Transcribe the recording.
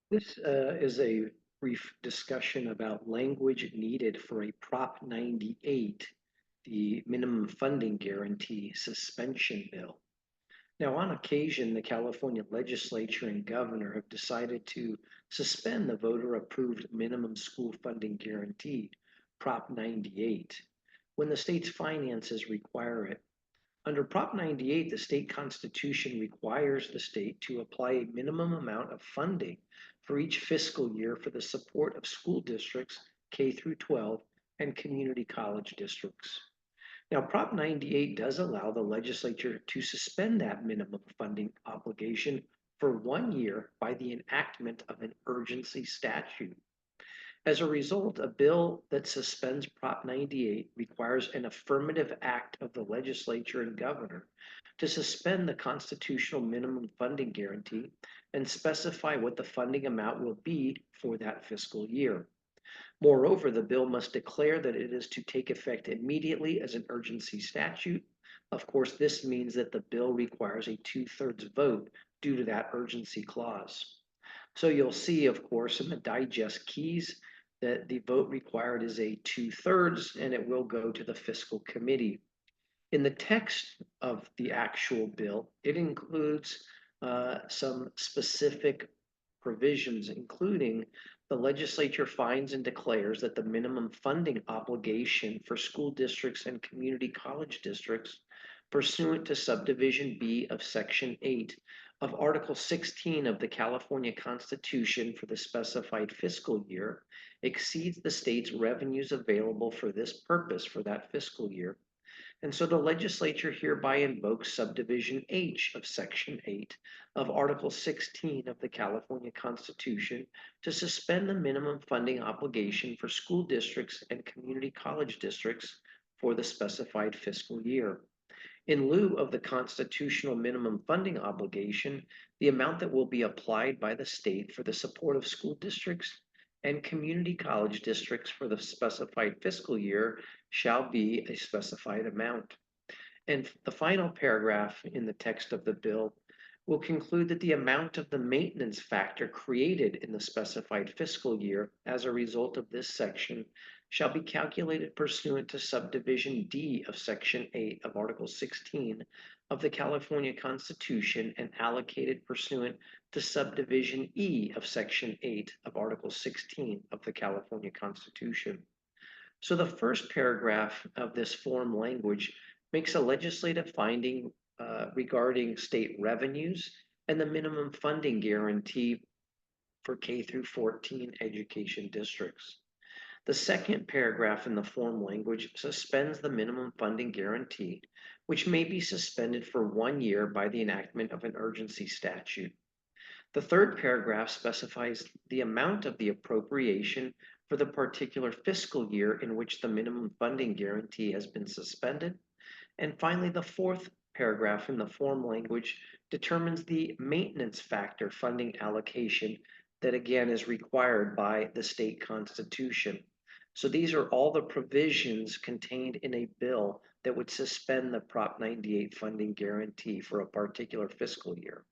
This is a brief discussion about language needed for a Prop 98, the minimum funding guarantee suspension bill. Now, on occasion, the California Legislature and governor have decided to suspend the voter approved minimum school funding guarantee, Prop 98, when the state's finances require it. Under Prop 98, the state constitution requires the state to apply a minimum amount of funding for each fiscal year for the support of school districts K through 12 and community college districts. Now, Prop 98 does allow the legislature to suspend that minimum funding obligation for 1 year by the enactment of an urgency statute. As a result, a bill that suspends Prop 98 requires an affirmative act of the legislature and governor to suspend the constitutional minimum funding guarantee and specify what the funding amount will be for that fiscal year. Moreover, the bill must declare that it is to take effect immediately as an urgency statute. Of course, this means that the bill requires a two-thirds vote due to that urgency clause. So you'll see, of course, in the digest keys that the vote required is a two-thirds, and it will go to the fiscal committee. In the text of the actual bill, it includes some specific provisions, including the legislature finds and declares that the minimum funding obligation for school districts and community college districts pursuant to subdivision B of section 8 of article 16 of the California Constitution for the specified fiscal year exceeds the state's revenues available for this purpose for that fiscal year, and so the legislature hereby invokes subdivision H of section 8 of article 16 of the California Constitution to suspend the minimum funding obligation for school districts and community college districts for the specified fiscal year. In lieu of the constitutional minimum funding obligation, the amount that will be applied by the state for the support of school districts and community college districts for the specified fiscal year shall be a specified amount. And the final paragraph in the text of the bill will conclude that the amount of the maintenance factor created in the specified fiscal year as a result of this section shall be calculated pursuant to subdivision D of section 8 of article 16 of the California Constitution and allocated pursuant to subdivision E of section 8 of article 16 of the California Constitution. So the first paragraph of this form language makes a legislative finding regarding state revenues and the minimum funding guarantee for K through 14 education districts. The second paragraph in the form language suspends the minimum funding guarantee, which may be suspended for 1 year by the enactment of an urgency statute. The third paragraph specifies the amount of the appropriation for the particular fiscal year in which the minimum funding guarantee has been suspended. And finally, the fourth paragraph in the form language determines the maintenance factor funding allocation that again is required by the state constitution. So these are all the provisions contained in a bill that would suspend the Prop 98 funding guarantee for a particular fiscal year.